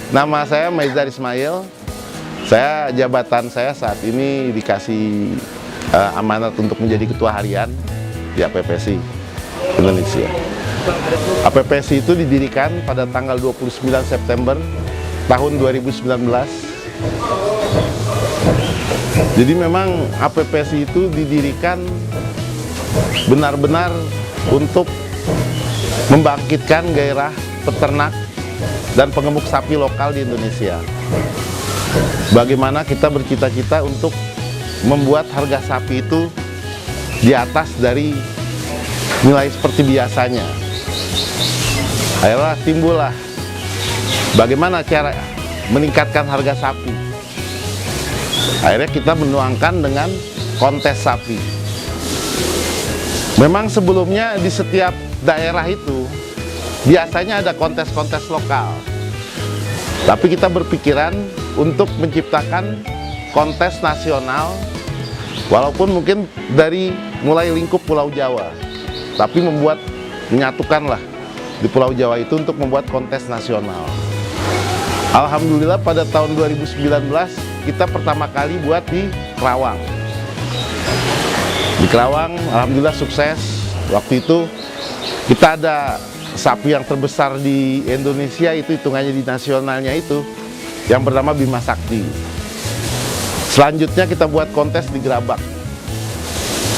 Nama saya Maizar Ismail. Jabatan saya saat ini dikasih amanat untuk menjadi ketua harian di APPSI Indonesia. APPSI itu didirikan pada tanggal 29 September tahun 2019. Jadi memang APPSI itu didirikan benar-benar untuk membangkitkan gairah peternak dan pengemuk sapi lokal di Indonesia. Bagaimana kita bercita-cita untuk membuat harga sapi itu di atas dari nilai seperti biasanya. Akhirnya timbullah bagaimana cara meningkatkan harga sapi. Akhirnya kita menuangkan dengan kontes sapi. Memang sebelumnya di setiap daerah itu biasanya ada kontes-kontes lokal. Tapi kita berpikiran untuk menciptakan kontes nasional, walaupun mungkin dari mulai lingkup Pulau Jawa, tapi menyatukanlah di Pulau Jawa itu untuk membuat kontes nasional. Alhamdulillah pada tahun 2019 kita pertama kali buat di Kerawang. Di Kerawang, alhamdulillah sukses. Waktu itu kita ada sapi yang terbesar di Indonesia, itu hitungannya di nasionalnya itu, yang bernama Bima Sakti. Selanjutnya kita buat kontes di Gerabak.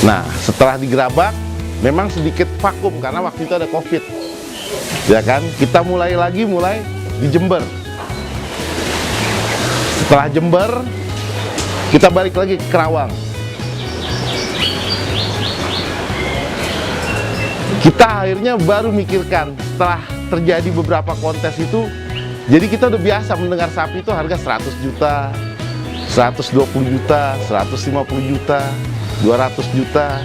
Nah, setelah di Gerabak, memang sedikit vakum karena waktu itu ada COVID. Ya kan? Kita mulai di Jember. Setelah Jember, kita balik lagi ke Kerawang. Kita akhirnya baru mikirkan setelah terjadi beberapa kontes itu, jadi kita udah biasa mendengar sapi itu harga 100 juta, 120 juta, 150 juta, 200 juta.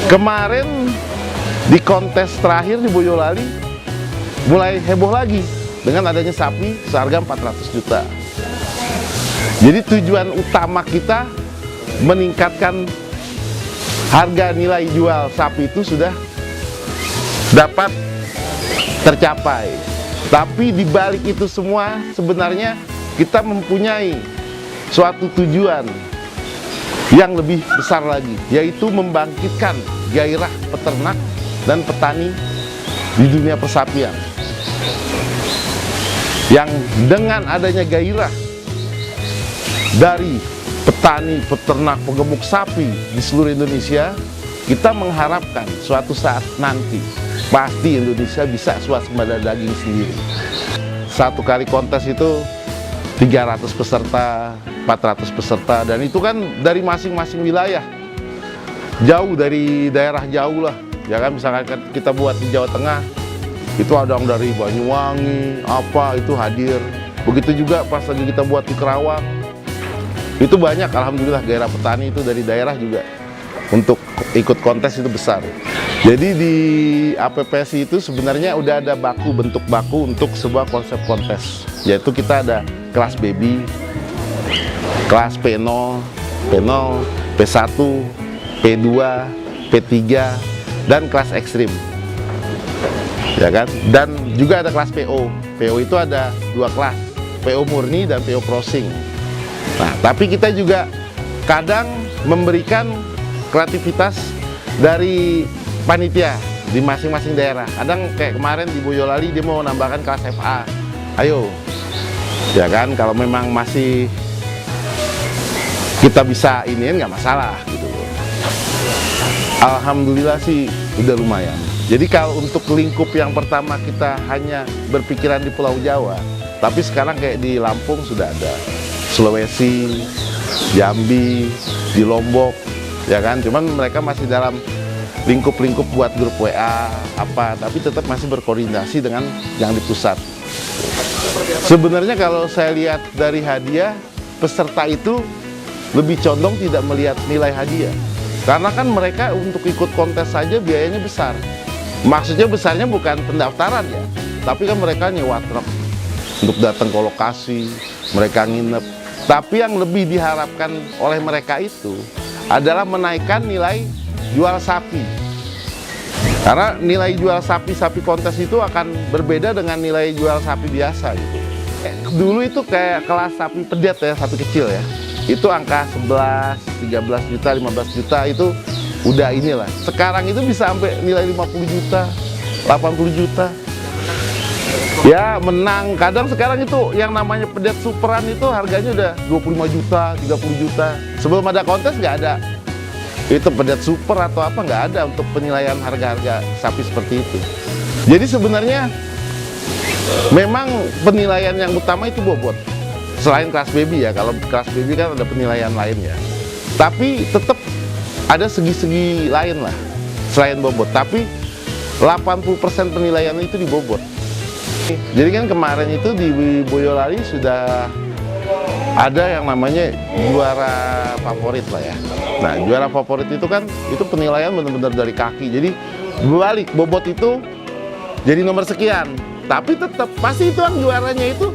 Kemarin di kontes terakhir di Boyolali mulai heboh lagi dengan adanya sapi seharga 400 juta. Jadi tujuan utama kita meningkatkan harga nilai jual sapi itu sudah dapat tercapai. Tapi di balik itu semua sebenarnya kita mempunyai suatu tujuan yang lebih besar lagi, yaitu membangkitkan gairah peternak dan petani di dunia persapian. Yang dengan adanya gairah dari petani, peternak, pengemuk sapi di seluruh Indonesia, kita mengharapkan suatu saat nanti pasti Indonesia bisa swasembada daging sendiri. Satu kali kontes itu 300 peserta, 400 peserta, dan itu kan dari masing-masing wilayah, jauh dari daerah jauh lah, ya kan. Misalkan kita buat di Jawa Tengah, itu ada yang dari Banyuwangi, itu hadir. Begitu juga pas lagi kita buat di Kerawang, itu banyak, alhamdulillah gairah petani itu dari daerah juga untuk ikut kontes itu besar. Jadi di APPSI itu sebenarnya udah ada bentuk baku untuk sebuah konsep kontes, yaitu kita ada kelas baby, kelas P0, P1, P2, P3, dan kelas ekstrim, ya kan. Dan juga ada kelas PO. PO itu ada dua kelas, PO murni dan PO crossing. Nah, tapi kita juga kadang memberikan kreativitas dari panitia di masing-masing daerah. Kadang kayak kemarin di Boyolali dia mau nambahkan kelas FA. Ayo, ya kan, kalau memang masih kita bisa iniin nggak masalah gitu. Alhamdulillah sih udah lumayan. Jadi kalau untuk lingkup yang pertama kita hanya berpikiran di Pulau Jawa, tapi sekarang kayak di Lampung sudah ada, Sulawesi, Jambi, di Lombok, ya kan. Cuman mereka masih dalam lingkup-lingkup buat grup WA tapi tetap masih berkoordinasi dengan yang di pusat. Sebenarnya kalau saya lihat dari hadiah, peserta itu lebih condong tidak melihat nilai hadiah, karena kan mereka untuk ikut kontes saja biayanya besar. Maksudnya besarnya bukan pendaftaran ya, tapi kan mereka nyewa truk untuk datang ke lokasi, mereka nginep. Tapi yang lebih diharapkan oleh mereka itu adalah menaikkan nilai jual sapi. Karena nilai jual sapi kontes itu akan berbeda dengan nilai jual sapi biasa gitu. dulu itu kayak kelas sapi pedet ya, sapi kecil ya. Itu angka 11, 13 juta, 15 juta itu udah inilah. Sekarang itu bisa sampai nilai 50 juta, 80 juta. Ya menang. Kadang sekarang itu yang namanya pedet superan itu harganya udah 25 juta, 30 juta. Sebelum ada kontes nggak ada itu pedet super atau apa, nggak ada untuk penilaian harga-harga sapi seperti itu. Jadi sebenarnya memang penilaian yang utama itu bobot. Selain kelas baby ya, kalau kelas baby kan ada penilaian lain ya. Tapi tetap ada segi-segi lain lah selain bobot. Tapi 80% penilaian itu di bobot. Jadi kan kemarin itu di Boyolali sudah ada yang namanya juara favorit lah ya. Nah juara favorit itu kan itu penilaian benar-benar dari kaki. Jadi berbalik, bobot itu jadi nomor sekian. Tapi tetap pasti itu yang juaranya itu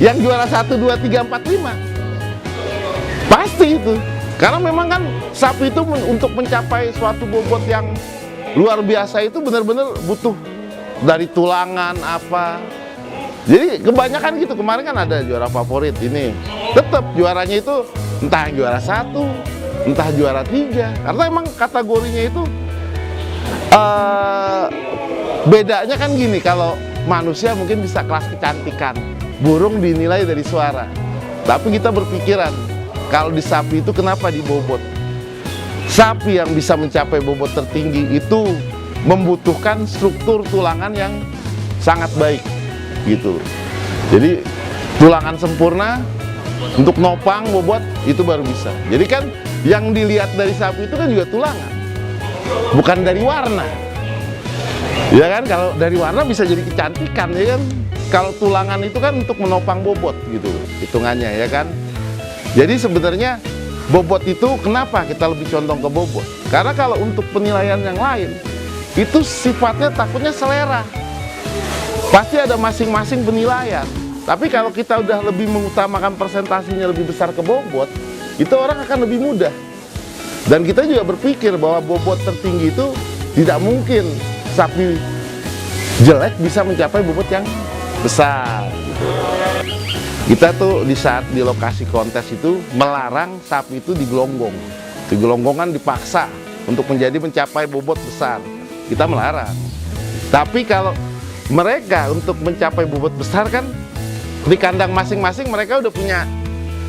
yang juara 1, 2, 3, 4, 5 pasti itu. Karena memang kan sapi itu untuk mencapai suatu bobot yang luar biasa itu benar-benar butuh dari tulangan apa. Jadi kebanyakan gitu. Kemarin kan ada juara favorit ini, tetap juaranya itu entah yang juara 1, entah juara 3. Karena emang kategorinya itu bedanya kan gini. Kalau manusia mungkin bisa kelas kecantikan, burung dinilai dari suara. Tapi kita berpikiran, kalau di sapi itu kenapa di bobot? Sapi yang bisa mencapai bobot tertinggi itu membutuhkan struktur tulangan yang sangat baik gitu. Jadi tulangan sempurna untuk nopang bobot itu baru bisa. Jadi kan yang dilihat dari sapi itu kan juga tulangan, bukan dari warna. Ya kan, kalau dari warna bisa jadi kecantikan ya kan. Kalau tulangan itu kan untuk menopang bobot gitu hitungannya ya kan. Jadi sebenarnya bobot itu kenapa kita lebih condong ke bobot? Karena kalau untuk penilaian yang lain itu sifatnya takutnya selera. Pasti ada masing-masing penilaian. Tapi kalau kita udah lebih mengutamakan presentasinya lebih besar ke bobot, itu orang akan lebih mudah. Dan kita juga berpikir bahwa bobot tertinggi itu tidak mungkin sapi jelek bisa mencapai bobot yang besar gitu. Kita tuh di saat di lokasi kontes itu melarang sapi itu digelonggong. Digelonggongan dipaksa untuk mencapai bobot besar. Kita melarang. Tapi kalau mereka untuk mencapai bobot besar kan di kandang masing-masing mereka udah punya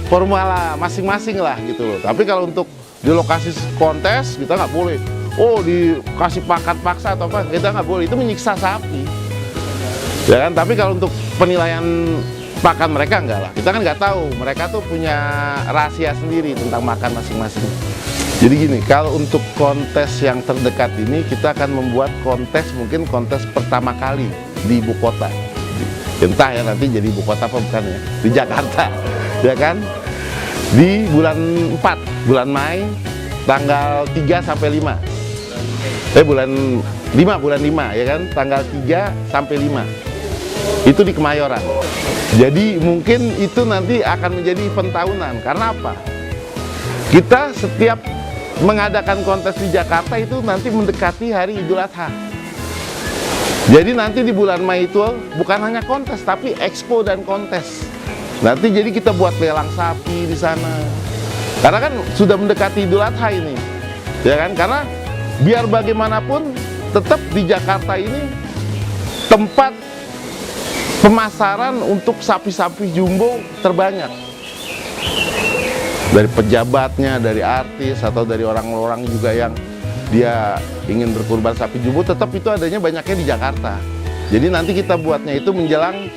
formula masing-masing lah gitu loh. Tapi kalau untuk di lokasi kontes kita nggak boleh. Oh dikasih pakan paksa atau apa, kita nggak boleh. Itu menyiksa sapi. Ya kan, tapi kalau untuk penilaian pakan mereka enggak lah. Kita kan nggak tahu, mereka tuh punya rahasia sendiri tentang makan masing-masing. Jadi gini, kalau untuk kontes yang terdekat ini kita akan membuat kontes, mungkin kontes pertama kali di ibu kota. Entah ya nanti jadi ibu kota apa bukan ya, di Jakarta. Ya kan? Di bulan 4, bulan Mei, tanggal 3 sampai 5. Bulan 5 ya kan, tanggal 3 sampai 5. Itu di Kemayoran. Jadi mungkin itu nanti akan menjadi event tahunan. Karena apa? Kita setiap mengadakan kontes di Jakarta itu nanti mendekati hari Idul Adha. Jadi nanti di bulan Mei itu bukan hanya kontes, tapi expo dan kontes. Nanti jadi kita buat lelang sapi di sana. Karena kan sudah mendekati Idul Adha ini. Ya kan? Karena biar bagaimanapun tetap di Jakarta ini tempat pemasaran untuk sapi-sapi jumbo terbanyak. Dari pejabatnya, dari artis, atau dari orang-orang juga yang dia ingin berkurban sapi jumbo, tetap itu adanya banyaknya di Jakarta. Jadi nanti kita buatnya itu menjelang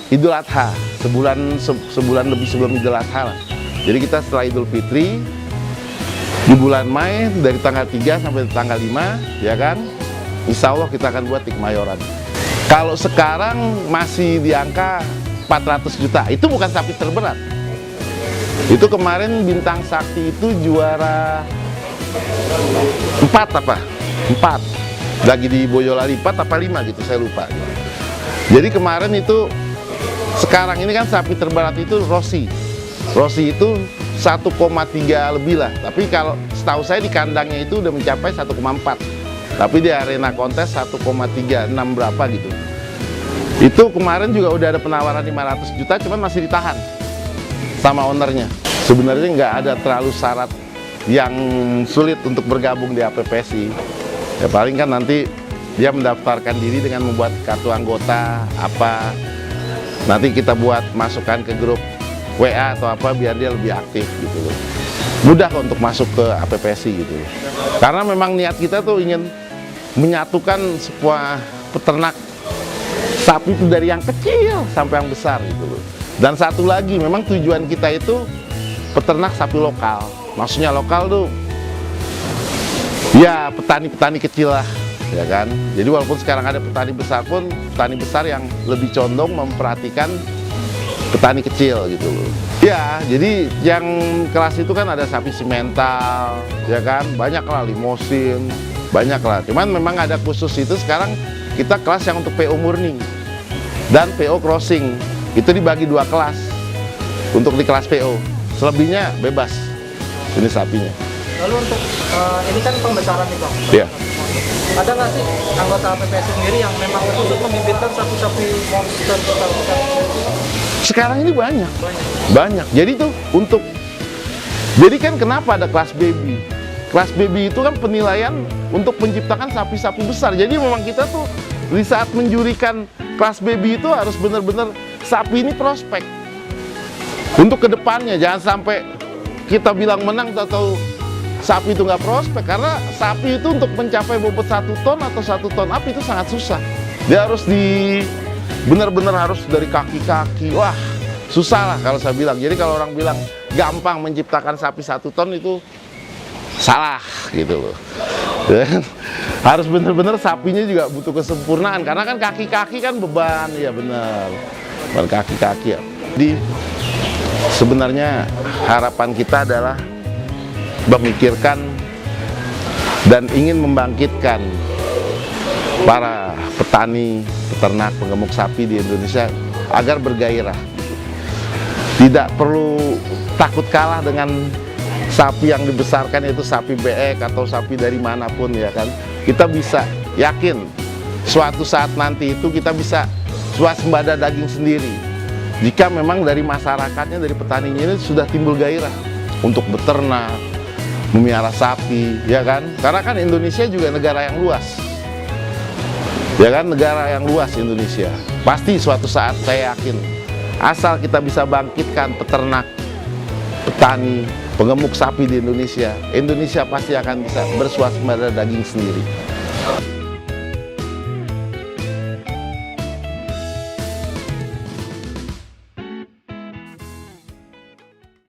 Idul Adha, sebulan lebih sebelum Idul Adha lah. Jadi kita setelah Idul Fitri, di bulan Mei dari tanggal 3 sampai tanggal 5, ya kan, insya Allah kita akan buat di Kemayoran. Kalau sekarang masih di angka 400 juta, itu bukan sapi terberat. Itu kemarin Bintang Sakti itu juara 4 lagi di Boyolali, 4 apa 5 gitu, saya lupa. Jadi kemarin itu, sekarang ini kan sapi terberat itu Rossi itu 1,3 lebih lah. Tapi kalau setahu saya di kandangnya itu udah mencapai 1,4. Tapi di arena kontes 1,36 berapa gitu. Itu kemarin juga udah ada penawaran 500 juta, cuman masih ditahan sama ownernya. Sebenarnya nggak ada terlalu syarat yang sulit untuk bergabung di APPSI. Ya paling kan nanti dia mendaftarkan diri dengan membuat kartu anggota apa. Nanti kita buat masukkan ke grup WA atau apa biar dia lebih aktif gitu loh. Mudah kok untuk masuk ke APPSI gitu loh. Karena memang niat kita tuh ingin menyatukan sebuah peternak sapi itu dari yang kecil sampai yang besar gitu loh. Dan satu lagi, memang tujuan kita itu peternak sapi lokal. Maksudnya lokal tuh ya petani-petani kecil lah, ya kan. Jadi walaupun sekarang ada petani besar pun, petani besar yang lebih condong memperhatikan petani kecil gitu loh. Ya, jadi yang kelas itu kan ada sapi simental, ya kan, banyak lah, limosin, banyak lah. Cuman memang ada khusus itu sekarang kita kelas yang untuk PO murni dan PO crossing. Itu dibagi 2 kelas untuk di kelas PO. Selebihnya bebas jenis sapinya. Lalu untuk ini kan pembesaran nih Bang. Iya. Ada nggak sih anggota APPSI sendiri yang memang khusus membibitkan sapi-sapi monster besar-besar? Sekarang ini banyak. Jadi tuh jadi kan kenapa ada kelas baby? Kelas baby itu kan penilaian untuk menciptakan sapi-sapi besar. Jadi memang kita tuh di saat menjurikan kelas baby itu harus benar-benar sapi ini prospek untuk kedepannya. Jangan sampai kita bilang menang atau sapi itu nggak prospek, karena sapi itu untuk mencapai bobot 1 ton atau 1 ton api itu sangat susah. Dia harus benar-benar harus dari kaki-kaki. Wah, susah lah kalau saya bilang. Jadi kalau orang bilang gampang menciptakan sapi 1 ton itu salah gitu loh. Harus benar-benar sapinya juga butuh kesempurnaan, karena kan kaki-kaki kan beban, ya benar. Beban kaki-kaki ya. Jadi sebenarnya harapan kita adalah memikirkan dan ingin membangkitkan para petani, peternak, penggemuk sapi di Indonesia agar bergairah. Tidak perlu takut kalah dengan sapi yang dibesarkan, itu sapi beek atau sapi dari manapun, ya kan. Kita bisa yakin suatu saat nanti itu kita bisa swasembada daging sendiri jika memang dari masyarakatnya, dari petaninya ini sudah timbul gairah untuk beternak, memelihara sapi, ya kan. Karena kan Indonesia juga negara yang luas, ya kan, negara yang luas Indonesia. Pasti suatu saat saya yakin, asal kita bisa bangkitkan peternak, petani, penggemuk sapi di Indonesia, Indonesia pasti akan bisa berswasembada daging sendiri.